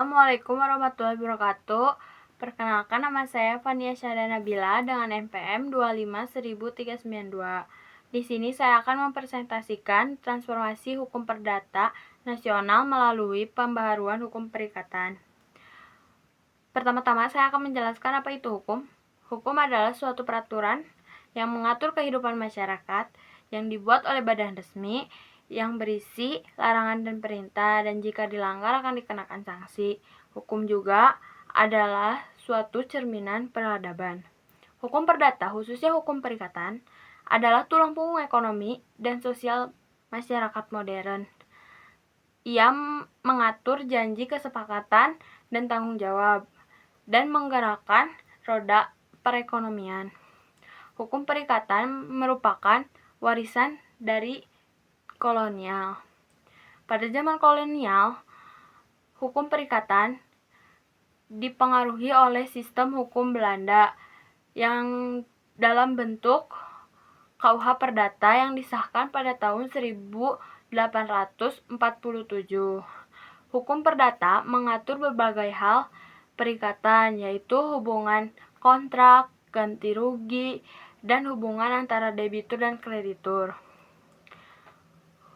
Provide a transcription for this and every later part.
Assalamualaikum warahmatullahi wabarakatuh. Perkenalkan, nama saya Fania Syahda Nabila dengan NPM 251392. Di sini saya akan mempresentasikan transformasi hukum perdata nasional melalui pembaharuan hukum perikatan. Pertama-tama saya akan menjelaskan apa itu hukum. Hukum adalah suatu peraturan yang mengatur kehidupan masyarakat yang dibuat oleh badan resmi yang berisi larangan dan perintah, dan jika dilanggar akan dikenakan sanksi. Hukum juga adalah suatu cerminan peradaban. Hukum perdata, khususnya hukum perikatan, adalah tulang punggung ekonomi dan sosial masyarakat modern. Ia mengatur janji, kesepakatan, dan tanggung jawab, dan menggerakkan roda perekonomian. Hukum perikatan merupakan warisan dari kolonial. Pada zaman kolonial, hukum perikatan dipengaruhi oleh sistem hukum Belanda yang dalam bentuk KUH Perdata yang disahkan pada tahun 1847. Hukum perdata mengatur berbagai hal perikatan, yaitu hubungan kontrak, ganti rugi, dan hubungan antara debitur dan kreditur.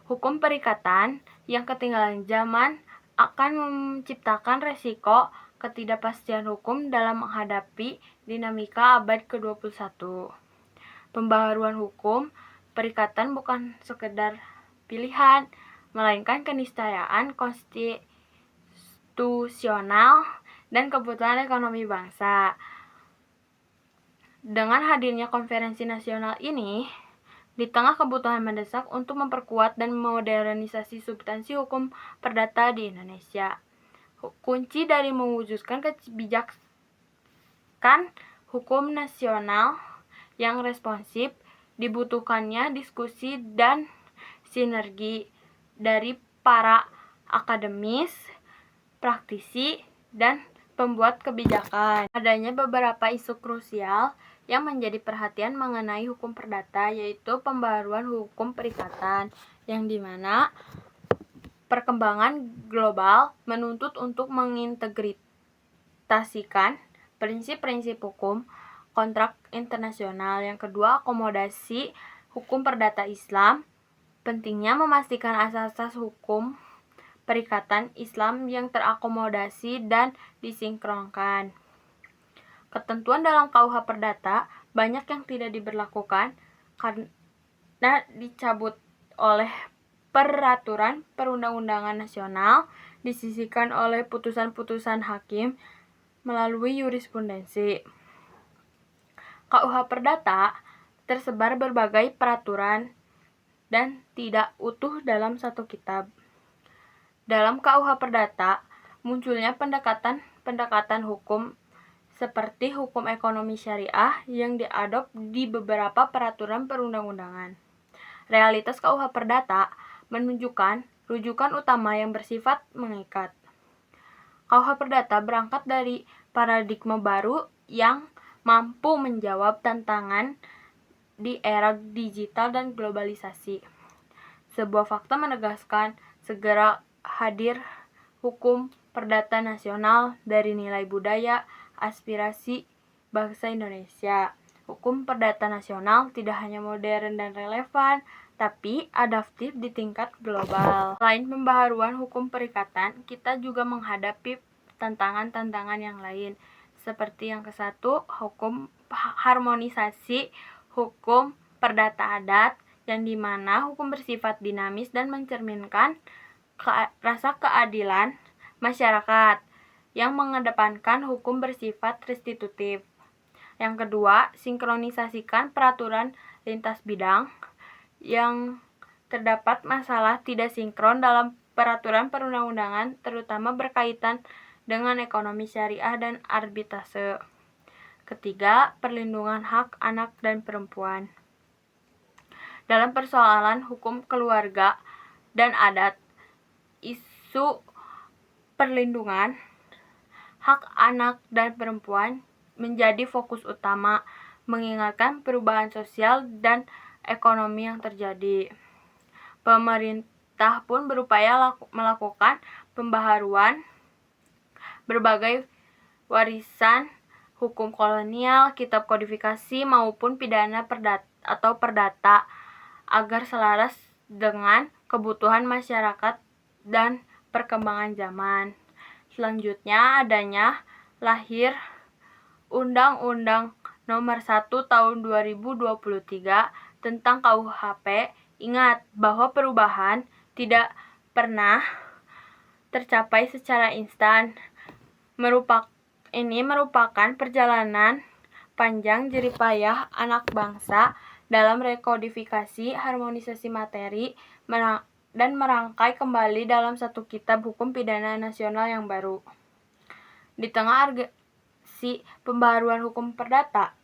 Hukum perikatan yang ketinggalan zaman akan menciptakan resiko ketidakpastian hukum dalam menghadapi dinamika abad ke-21. Pembaharuan hukum perikatan bukan sekedar pilihan, melainkan keniscayaan konstitusional dan kebutuhan ekonomi bangsa. Dengan hadirnya konferensi nasional ini, di tengah kebutuhan mendesak untuk memperkuat dan modernisasi substansi hukum perdata di Indonesia, kunci dari mewujudkan kebijakan hukum nasional yang responsif dibutuhkannya diskusi dan sinergi dari para akademis, praktisi, dan pembuat kebijakan. Adanya beberapa isu krusial yang menjadi perhatian mengenai hukum perdata, yaitu pembaharuan hukum perikatan, yang dimana perkembangan global menuntut untuk mengintegrasikan prinsip-prinsip hukum kontrak internasional. Yang kedua, akomodasi hukum perdata Islam. Pentingnya memastikan asas-asas hukum perikatan Islam yang terakomodasi dan disinkronkan. Ketentuan dalam KUH Perdata banyak yang tidak diberlakukan karena dicabut oleh peraturan perundang-undangan nasional, disisihkan oleh putusan-putusan hakim melalui jurisprudensi. KUH Perdata tersebar berbagai peraturan dan tidak utuh dalam satu kitab. Dalam KUH Perdata munculnya pendekatan hukum seperti hukum ekonomi syariah yang diadop di beberapa peraturan perundang-undangan. Realitas KUH Perdata menunjukkan rujukan utama yang bersifat mengikat. KUH Perdata berangkat dari paradigma baru yang mampu menjawab tantangan di era digital dan globalisasi. Sebuah fakta menegaskan segera hadir hukum perdata nasional dari nilai budaya, aspirasi bangsa Indonesia. Hukum perdata nasional tidak hanya modern dan relevan, tapi adaptif di tingkat global. Selain pembaharuan hukum perikatan, kita juga menghadapi tantangan-tantangan yang lain, seperti yang ke-1, hukum harmonisasi hukum perdata adat, yang dimana hukum bersifat dinamis dan mencerminkan rasa keadilan masyarakat yang mengedepankan hukum bersifat restitutif. Yang kedua, sinkronisasikan peraturan lintas bidang yang terdapat masalah tidak sinkron dalam peraturan perundang-undangan, terutama berkaitan dengan ekonomi syariah dan arbitrase. Ketiga, perlindungan hak anak dan perempuan. Dalam persoalan hukum keluarga dan adat, isu perlindungan hak anak dan perempuan menjadi fokus utama, mengingatkan perubahan sosial dan ekonomi yang terjadi. Pemerintah pun berupaya melakukan pembaharuan berbagai warisan hukum kolonial, kitab kodifikasi maupun pidana perdata agar selaras dengan kebutuhan masyarakat dan perkembangan zaman. Selanjutnya lahir Undang-Undang Nomor 1 Tahun 2023 tentang KUHP. Ingat bahwa perubahan tidak pernah tercapai secara instan. Ini merupakan perjalanan panjang jerih payah anak bangsa dalam rekodifikasi, harmonisasi materi, dan merangkai kembali dalam satu kitab hukum pidana nasional yang baru. Di tengah urgensi pembaharuan hukum perdata,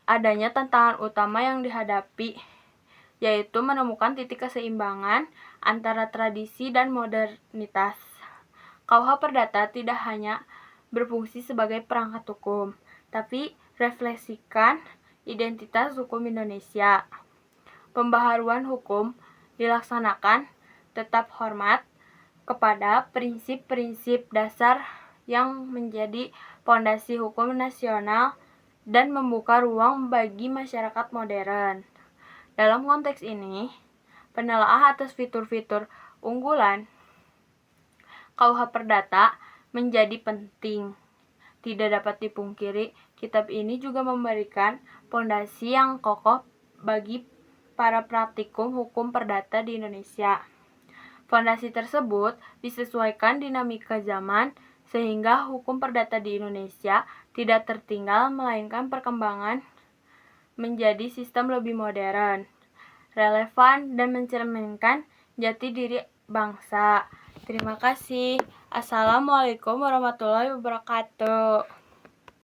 adanya tantangan utama yang dihadapi, yaitu menemukan titik keseimbangan antara tradisi dan modernitas. KUH Perdata tidak hanya berfungsi sebagai perangkat hukum, tapi refleksikan identitas hukum Indonesia. Pembaharuan hukum dilaksanakan tetap hormat kepada prinsip-prinsip dasar yang menjadi fondasi hukum nasional dan membuka ruang bagi masyarakat modern. Dalam konteks ini, penelaah atas fitur-fitur unggulan KUH Perdata menjadi penting. Tidak dapat dipungkiri, kitab ini juga memberikan fondasi yang kokoh bagi para praktikum hukum perdata di Indonesia. Fondasi tersebut disesuaikan dinamika zaman sehingga hukum perdata di Indonesia tidak tertinggal melainkan perkembangan menjadi sistem lebih modern, relevan, dan mencerminkan jati diri bangsa. Terima kasih. Assalamualaikum warahmatullahi wabarakatuh.